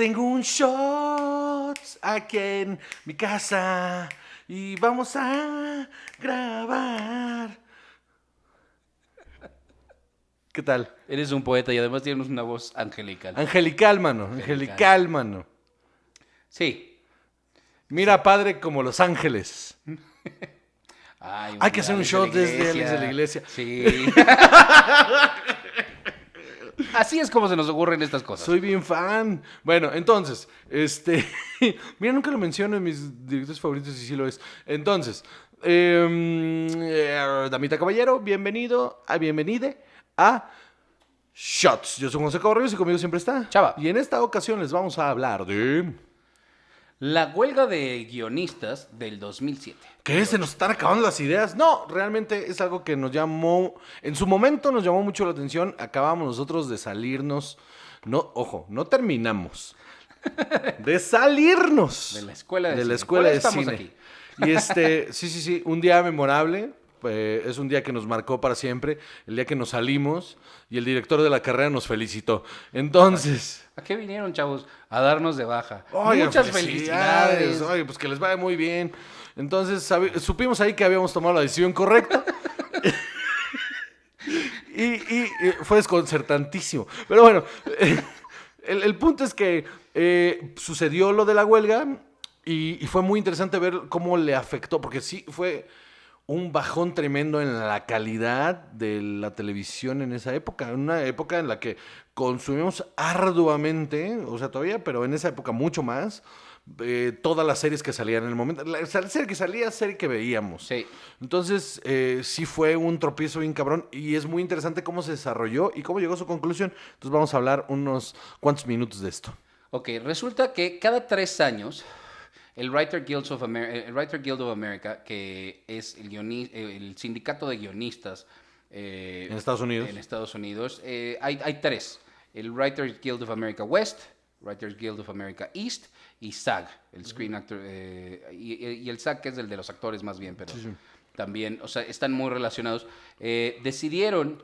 tengo un shot aquí en mi casa y vamos a grabar. ¿Qué tal? Eres un poeta y además tienes una voz angelical. Angelical, mano. Angelical, mano. Sí. Mira, padre, como Los Ángeles. Ay, Hay que hacer un shot desde Alex de la Iglesia. Sí. Así es como se nos ocurren estas cosas. Soy bien fan. Bueno, entonces, mira, nunca lo menciono en mis directores favoritos y sí lo es. Entonces, damita caballero, bienvenide a Shots. Yo soy José Cabarrubia y conmigo siempre está Chava. Y en esta ocasión les vamos a hablar de... La huelga de guionistas del 2007. ¿Qué? ¿Se nos están acabando las ideas? No, realmente es algo que nos llamó, en su momento nos llamó mucho la atención. Acabamos nosotros de salirnos, no, ojo, no terminamos, de salirnos De la escuela de la cine. escuela Por de eso estamos cine. aquí. Y sí, un día memorable. Es un día que nos marcó para siempre, el día que nos salimos y el director de la carrera nos felicitó. Entonces... ¿A qué vinieron, chavos? A darnos de baja. Oigan, Muchas felicidades. Oye, pues que les vaya muy bien. Entonces, supimos ahí que habíamos tomado la decisión correcta. y fue desconcertantísimo. Pero bueno, el punto es que sucedió lo de la huelga y fue muy interesante ver cómo le afectó, porque sí fue un bajón tremendo en la calidad de la televisión en esa época. Una época en la que consumimos arduamente, o sea, todavía, pero en esa época mucho más, todas las series que salían en el momento. La serie que salía, serie que veíamos. Sí. Entonces, sí fue un tropiezo bien cabrón y es muy interesante cómo se desarrolló y cómo llegó a su conclusión. Entonces vamos a hablar unos cuantos minutos de esto. Ok, resulta que cada 3 años el Writer Guild of America, que es el sindicato de guionistas En Estados Unidos. hay 3. El Writers Guild of America West, Writers Guild of America East y SAG, el Screen Actor, y el SAG que es el de los actores más bien, pero Sí. también, o sea, están muy relacionados. Decidieron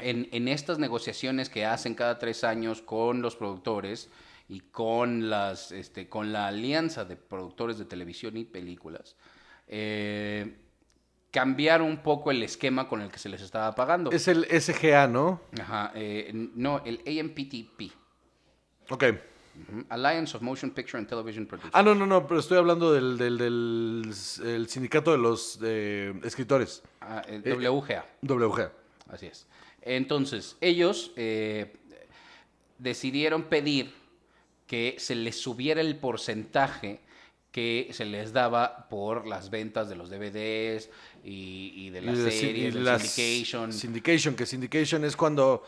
en estas negociaciones que hacen cada 3 años con los productores y con con la alianza de productores de televisión y películas, cambiar un poco el esquema con el que se les estaba pagando. Es el SGA, ¿no? Ajá, no, el AMPTP. Ok. Alliance of Motion Picture and Television Producers. No, pero estoy hablando del el sindicato de los escritores. El WGA. WGA. Así es. Entonces, ellos decidieron pedir que se les subiera el porcentaje que se les daba por las ventas de los DVDs y de las series, del syndication. Syndication es cuando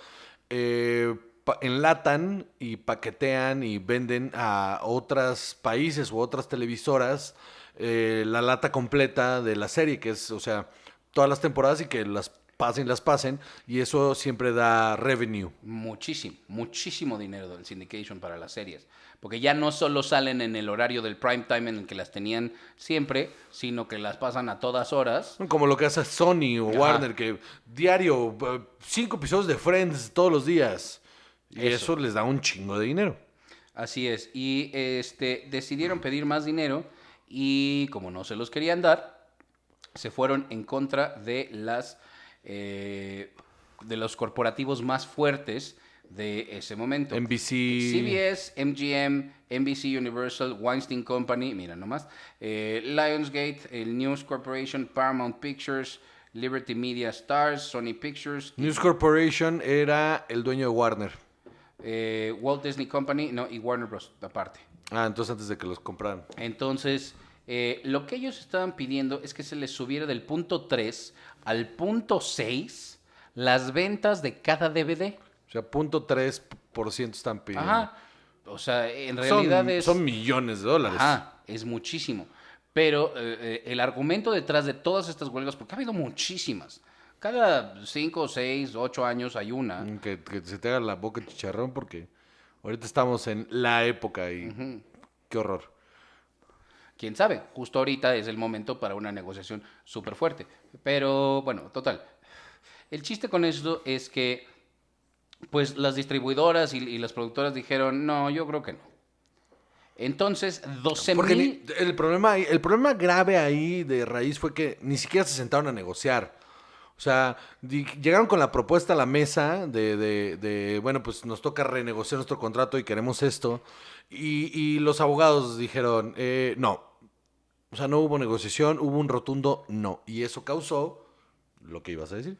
enlatan y paquetean y venden a otros países u otras televisoras la lata completa de la serie, que es, o sea, todas las temporadas y que las pasen, y eso siempre da revenue. Muchísimo dinero del syndication para las series. Porque ya no solo salen en el horario del prime time en el que las tenían siempre, sino que las pasan a todas horas. Como lo que hace Sony o Warner, que diario, 5 episodios de Friends todos los días. Y eso les da un chingo de dinero. Así es. Y decidieron pedir más dinero y como no se los querían dar, se fueron en contra de de los corporativos más fuertes de ese momento. NBC. CBS, MGM, NBC Universal, Weinstein Company, mira nomás, Lionsgate, el News Corporation, Paramount Pictures, Liberty Media Stars, Sony Pictures. News Corporation era el dueño de Warner. Walt Disney Company, no, y Warner Bros. Aparte. Entonces antes de que los compraran. Entonces, lo que ellos estaban pidiendo es que se les subiera del punto 3 al punto 6 las ventas de cada DVD. O sea, 0.3% están pidiendo. Ajá. O sea, en realidad son millones de dólares. Ajá, es muchísimo. Pero el argumento detrás de todas estas huelgas, porque ha habido muchísimas. Cada 5, 6, 8 años hay una. Que se te haga la boca chicharrón porque ahorita estamos en la época y qué horror. Quién sabe, justo ahorita es el momento para una negociación súper fuerte. Pero bueno, total. El chiste con esto es que pues las distribuidoras y las productoras dijeron, no, yo creo que no. Entonces, 12 Porque mil... el problema grave ahí de raíz fue que ni siquiera se sentaron a negociar. O sea, llegaron con la propuesta a la mesa bueno, pues nos toca renegociar nuestro contrato y queremos esto. Y los abogados dijeron, no. O sea, no hubo negociación, hubo un rotundo no. Y eso causó lo que ibas a decir.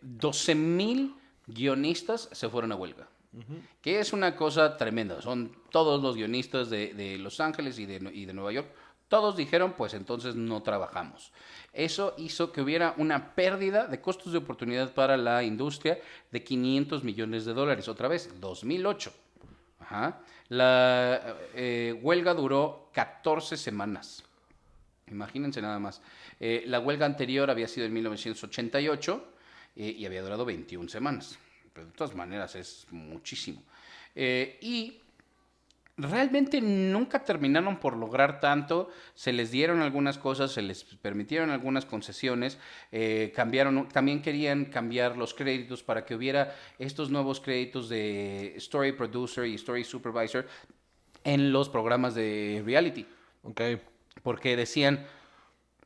12 mil guionistas se fueron a huelga. Que es una cosa tremenda. Son todos los guionistas de Los Ángeles y de Nueva York. Todos dijeron, pues entonces no trabajamos. Eso hizo que hubiera una pérdida de costos de oportunidad para la industria de $500 millones. Otra vez, 2008. Ajá. La huelga duró 14 semanas. Imagínense nada más. La huelga anterior había sido en 1988 y había durado 21 semanas. Pero de todas maneras es muchísimo. Y realmente nunca terminaron por lograr tanto. Se les dieron algunas cosas, se les permitieron algunas concesiones. También querían cambiar los créditos para que hubiera estos nuevos créditos de Story Producer y Story Supervisor en los programas de reality. Ok. Porque decían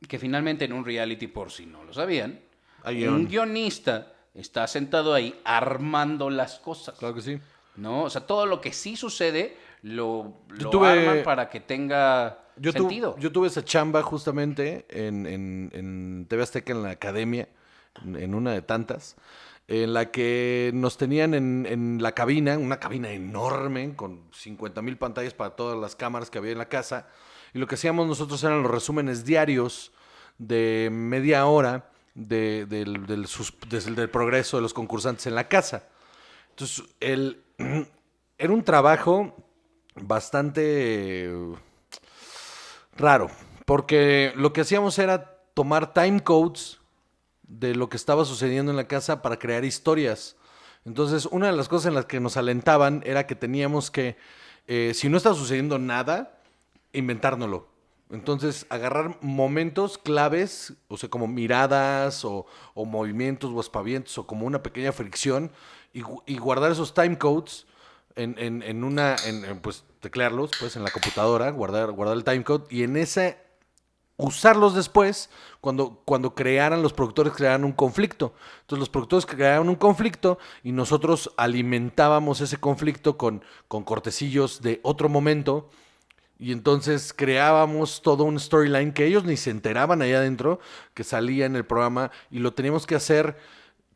que finalmente en un reality, por si no lo sabían, Hay un guión. guionista está sentado ahí armando las cosas. Claro que sí. ¿No? O sea, todo lo que sí sucede lo tuve- arman para que tenga sentido. Yo tuve esa chamba justamente en TV Azteca, en la academia, en una de tantas, en la que nos tenían en la cabina, una cabina enorme, con 50,000 pantallas para todas las cámaras que había en la casa. Y lo que hacíamos nosotros eran los resúmenes diarios de media hora del progreso de los concursantes en la casa. Entonces, era un trabajo bastante raro, porque lo que hacíamos era tomar time codes de lo que estaba sucediendo en la casa para crear historias. Entonces, una de las cosas en las que nos alentaban era que teníamos que, si no estaba sucediendo nada, inventárnoslo. Entonces, agarrar momentos claves, o sea, como miradas o movimientos o aspavientos o como una pequeña fricción y guardar esos time codes pues teclearlos pues en la computadora, guardar el timecode y en ese usarlos después cuando crearan los productores crearan un conflicto. Entonces los productores crearon un conflicto y nosotros alimentábamos ese conflicto con cortecillos de otro momento y entonces creábamos todo un storyline que ellos ni se enteraban allá adentro que salía en el programa y lo teníamos que hacer.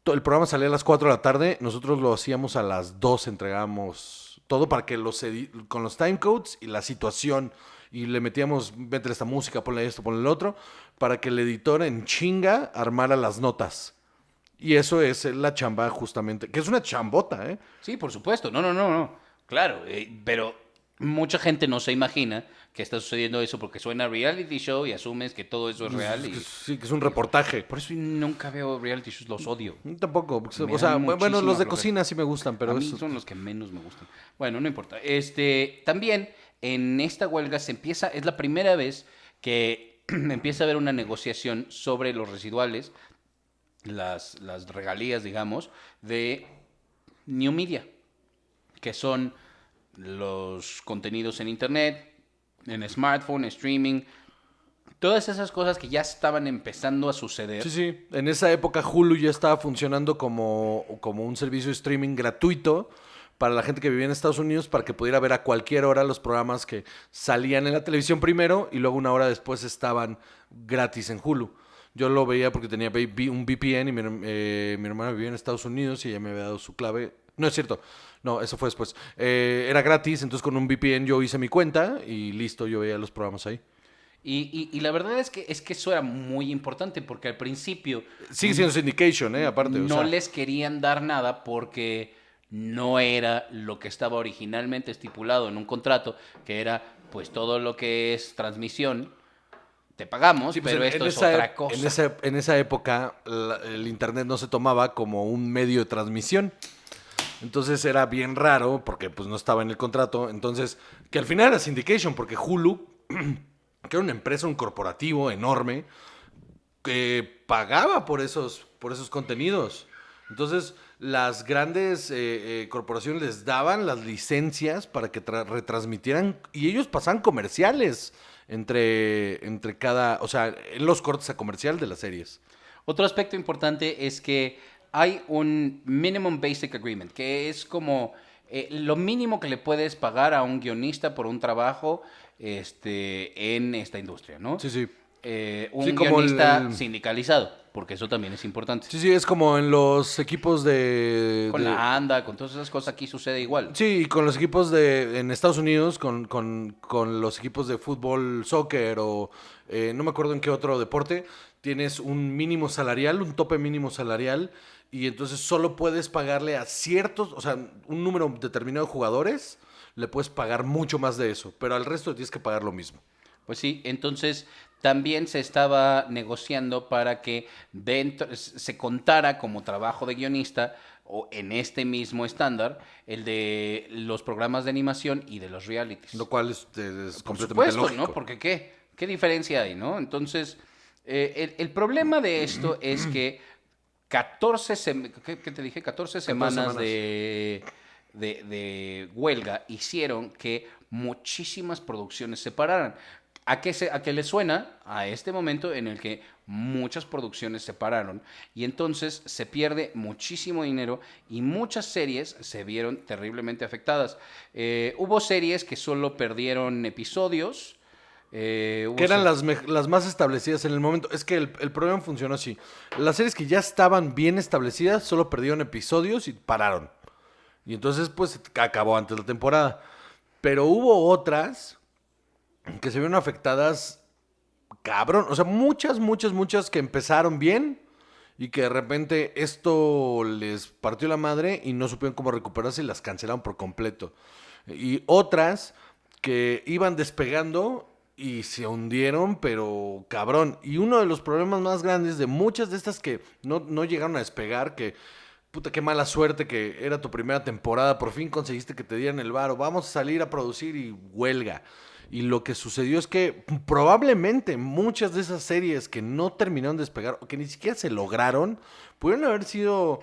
El programa salía a las 4 de la tarde, nosotros lo hacíamos a las 2, entregábamos todo para que con los timecodes y la situación, y le metíamos, métele esta música, ponle esto, ponle el otro, para que el editor en chinga armara las notas. Y eso es la chamba justamente, que es una chambota, ¿eh? Sí, por supuesto. No. Claro, pero mucha gente no se imagina que está sucediendo eso porque suena reality show y asumes que todo eso es real. Y Sí, que es un reportaje. por eso nunca veo reality shows, los odio. Tampoco, Me o sea, dan bueno, los de muchísima flojera. cocina sí me gustan, pero A mí eso... son los que menos me gustan. Bueno, no importa. También en esta huelga es la primera vez que empieza a haber una negociación sobre los residuales, las regalías, digamos, de New Media, que son los contenidos en internet, en smartphone, streaming, todas esas cosas que ya estaban empezando a suceder. Sí. En esa época Hulu ya estaba funcionando como un servicio de streaming gratuito para la gente que vivía en Estados Unidos para que pudiera ver a cualquier hora los programas que salían en la televisión primero y luego una hora después estaban gratis en Hulu. Yo lo veía porque tenía un VPN y mi hermana vivía en Estados Unidos y ella me había dado su clave. No es cierto. No, eso fue después. Era gratis, entonces con un VPN yo hice mi cuenta y listo, yo veía los programas ahí. Y la verdad es que eso era muy importante porque al principio Sigue siendo syndication, aparte. no o sea. les querían dar nada porque no era lo que estaba originalmente estipulado en un contrato, que era pues todo lo que es transmisión, te pagamos, Sí, pues pero esto es otra cosa. En esa época el internet no se tomaba como un medio de transmisión. Entonces era bien raro porque pues no estaba en el contrato. Entonces, que al final era syndication porque Hulu, que era una empresa, un corporativo enorme, que pagaba por esos contenidos. Entonces, las grandes corporaciones les daban las licencias para que retransmitieran y ellos pasaban comerciales entre cada, o sea, en los cortes a comercial de las series. Otro aspecto importante es que hay un Minimum Basic Agreement, que es como lo mínimo que le puedes pagar a un guionista por un trabajo en esta industria, ¿no? Sí, sí. Un Sí, como guionista sindicalizado, porque eso también es importante. Sí, sí, es como en los equipos Con la ANDA, con todas esas cosas aquí sucede igual. Sí, y con los equipos en Estados Unidos, con los equipos de fútbol, soccer o no me acuerdo en qué otro deporte, tienes un mínimo salarial, un tope mínimo salarial, y entonces solo puedes pagarle a ciertos, o sea, un número determinado de jugadores, le puedes pagar mucho más de eso, pero al resto le tienes que pagar lo mismo. Pues sí, entonces también se estaba negociando para que se contara como trabajo de guionista o en este mismo estándar el de los programas de animación y de los realities. Lo cual es Por completamente supuesto, lógico. ¿no? Porque ¿qué diferencia hay, no? Entonces, el problema de esto es que 14, ¿qué te dije? 14 semanas de huelga hicieron que muchísimas producciones se pararan. ¿A qué le suena? A este momento en el que muchas producciones se pararon y entonces se pierde muchísimo dinero y muchas series se vieron terriblemente afectadas. Hubo series que solo perdieron episodios. Que eran las más establecidas en el momento. Es que el programa funcionó así. Las series que ya estaban bien establecidas solo perdieron episodios y pararon. Y entonces, pues, acabó antes la temporada. Pero hubo otras que se vieron afectadas, cabrón. O sea, muchas que empezaron bien y que de repente esto les partió la madre y no supieron cómo recuperarse y las cancelaron por completo. Y otras que iban despegando y se hundieron, pero cabrón. Y uno de los problemas más grandes de muchas de estas que no llegaron a despegar, que puta, qué mala suerte que era tu primera temporada, por fin conseguiste que te dieran el varo, vamos a salir a producir y huelga. Y lo que sucedió es que probablemente muchas de esas series que no terminaron de despegar o que ni siquiera se lograron, pudieron haber sido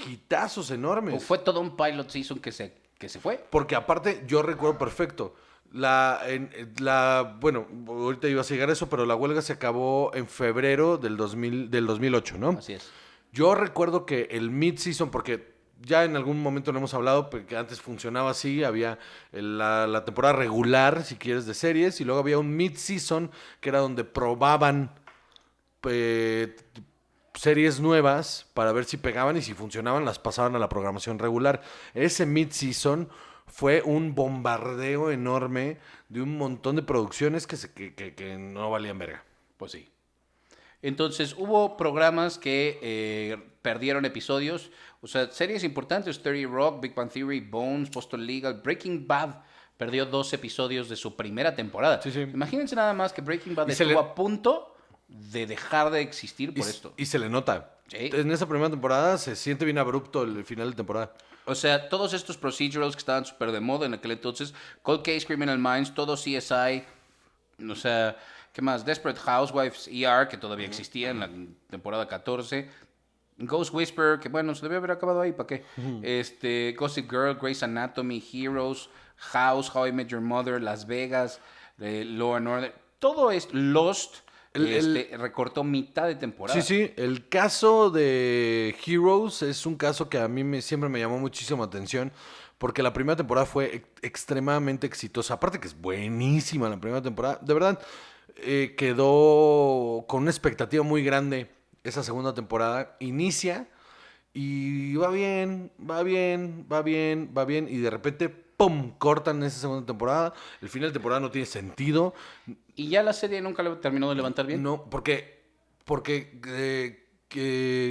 hitazos O enormes. fue todo un pilot season que se fue. Porque aparte, yo recuerdo perfecto. Bueno, ahorita iba a llegar a eso, pero la huelga se acabó en febrero del 2008, ¿no? Así es. Yo recuerdo que el mid-season, porque ya en algún momento lo hemos hablado, porque antes funcionaba así, había la temporada regular, si quieres, de series, y luego había un mid-season que era donde probaban eh, series nuevas para ver si pegaban y si funcionaban las pasaban a la programación regular. Ese mid-season fue un bombardeo enorme de un montón de producciones que no valían verga. Pues sí. Entonces, hubo programas que perdieron episodios. O sea, series importantes: 30 Rock, Big Bang Theory, Bones, Boston Legal, Breaking Bad. Perdió 2 episodios de su primera temporada. Sí, sí. Imagínense nada más que Breaking Bad Y estuvo a punto de dejar de existir por esto. Y se le nota. Sí. En esa primera temporada se siente bien abrupto el final de temporada. O sea, todos estos procedurals que estaban súper de moda en aquel entonces, Cold Case, Criminal Minds, todo CSI, o sea, ¿qué más? Desperate Housewives, ER, que todavía existía en la temporada 14, Ghost Whisperer, que bueno, se debe haber acabado ahí, ¿para qué? Gossip Girl, Grey's Anatomy, Heroes, House, How I Met Your Mother, Las Vegas, Law and Order, todo esto, Lost, recortó mitad de temporada. Sí, sí, el caso de Heroes es un caso que a mí siempre me llamó muchísimo atención porque la primera temporada fue extremadamente exitosa. Aparte que es buenísima la primera temporada. De verdad, quedó con una expectativa muy grande esa segunda temporada. Inicia y va bien, va bien, va bien, va bien y de repente, ¡pum!, cortan esa segunda temporada. El final de temporada no tiene sentido. Y ya la serie nunca le terminó de levantar bien. No, porque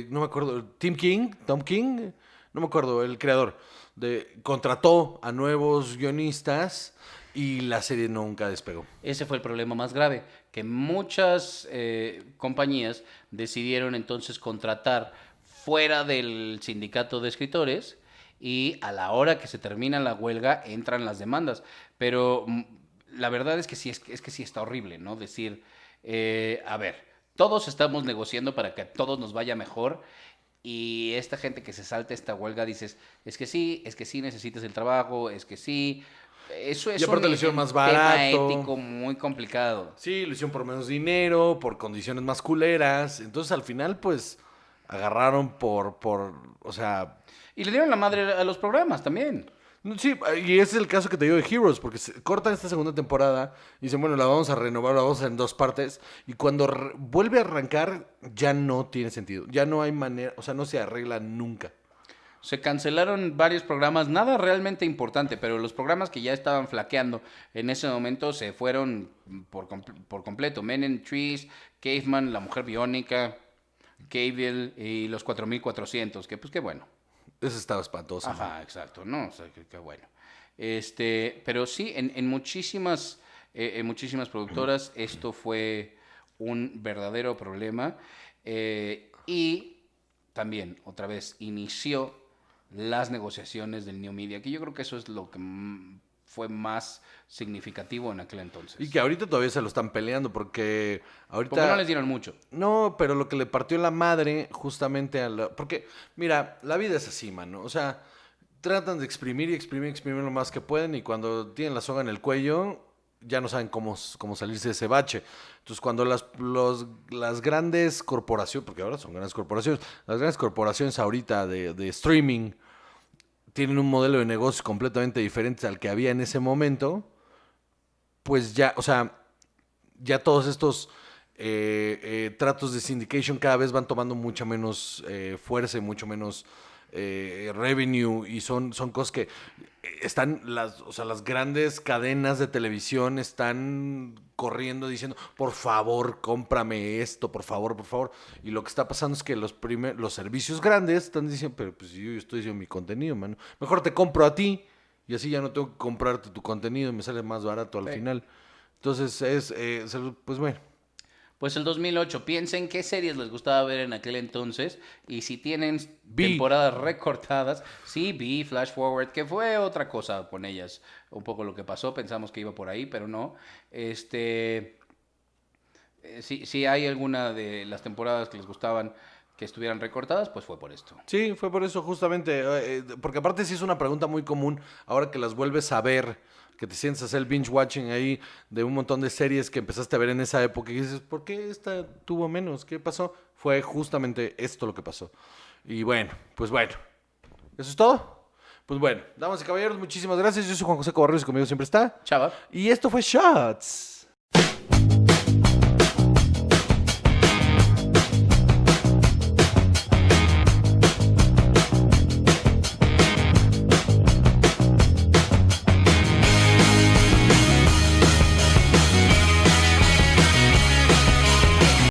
no me acuerdo, Tom King, no me acuerdo, el creador, contrató a nuevos guionistas y la serie nunca despegó. Ese fue el problema más grave, que muchas compañías decidieron entonces contratar fuera del sindicato de escritores y a la hora que se termina la huelga entran las demandas. Pero la verdad es que sí, es que sí está horrible, ¿no? Decir, a ver, todos estamos negociando para que a todos nos vaya mejor Y esta gente que se salta esta huelga dices, es que sí necesitas el trabajo, es que sí. Eso es Y aparte un lo hicieron más tema barato. ético muy complicado. Sí, lo hicieron por menos dinero, por condiciones más culeras. Entonces al final, pues, agarraron o sea, Y le dieron la madre a los programas también. no, sí, y ese es el caso que te digo de Heroes, porque cortan esta segunda temporada y dicen, bueno, la vamos a renovar, la vamos a hacer en 2 partes, y cuando vuelve a arrancar ya no tiene sentido, ya no hay manera, o sea, no se arregla nunca. Se cancelaron varios programas, nada realmente importante, pero los programas que ya estaban flaqueando en ese momento se fueron por completo. Men in Trees, Caveman, La Mujer Biónica, Cable y los 4400, que pues qué bueno. Eso estaba espantoso. Ajá, exacto, ¿no? O sea, qué bueno. Pero sí, en muchísimas productoras esto fue un verdadero problema. Y también, otra vez, inició las negociaciones del New Media, que yo creo que eso es lo que fue más significativo en aquel entonces. Y que ahorita todavía se lo están peleando, porque ahorita... Porque no les dieron mucho. No, pero lo que le partió la madre justamente a la... Porque, mira, la vida es así, mano. O sea, tratan de exprimir y exprimir y exprimir lo más que pueden y cuando tienen la soga en el cuello ya no saben cómo salirse de ese bache. Entonces, cuando las grandes corporaciones, porque ahora son grandes corporaciones, las grandes corporaciones ahorita de streaming tienen un modelo de negocio completamente diferente al que había en ese momento, pues ya, o sea, ya todos estos tratos de syndication cada vez van tomando mucha menos fuerza y mucho menos revenue y son cosas que están, o sea, las grandes cadenas de televisión están corriendo diciendo, por favor, cómprame esto, por favor, por favor. Y lo que está pasando es que los servicios grandes están diciendo, pero pues yo estoy haciendo mi contenido, mano. Mejor te compro a ti y así ya no tengo que comprarte tu contenido y me sale más barato al final. Entonces pues bueno. Pues el 2008, piensen qué series les gustaba ver en aquel entonces y si tienen Vi. temporadas recortadas, sí, vi Flash Forward, que fue otra cosa con ellas, un poco lo que pasó, pensamos que iba por ahí, pero no. Si hay alguna de las temporadas que les gustaban que estuvieran recortadas, pues fue por esto. Sí, fue por eso justamente, porque aparte sí es una pregunta muy común ahora que las vuelves a ver, que te sientes a hacer el binge watching ahí de un montón de series que empezaste a ver en esa época y dices, ¿por qué esta tuvo menos? ¿Qué pasó? Fue justamente esto lo que pasó. Y bueno, pues bueno, ¿eso es todo? Pues bueno, damas y caballeros, muchísimas gracias. Yo soy Juan José Cobarrios y conmigo siempre está. Chava. Y esto fue Shots.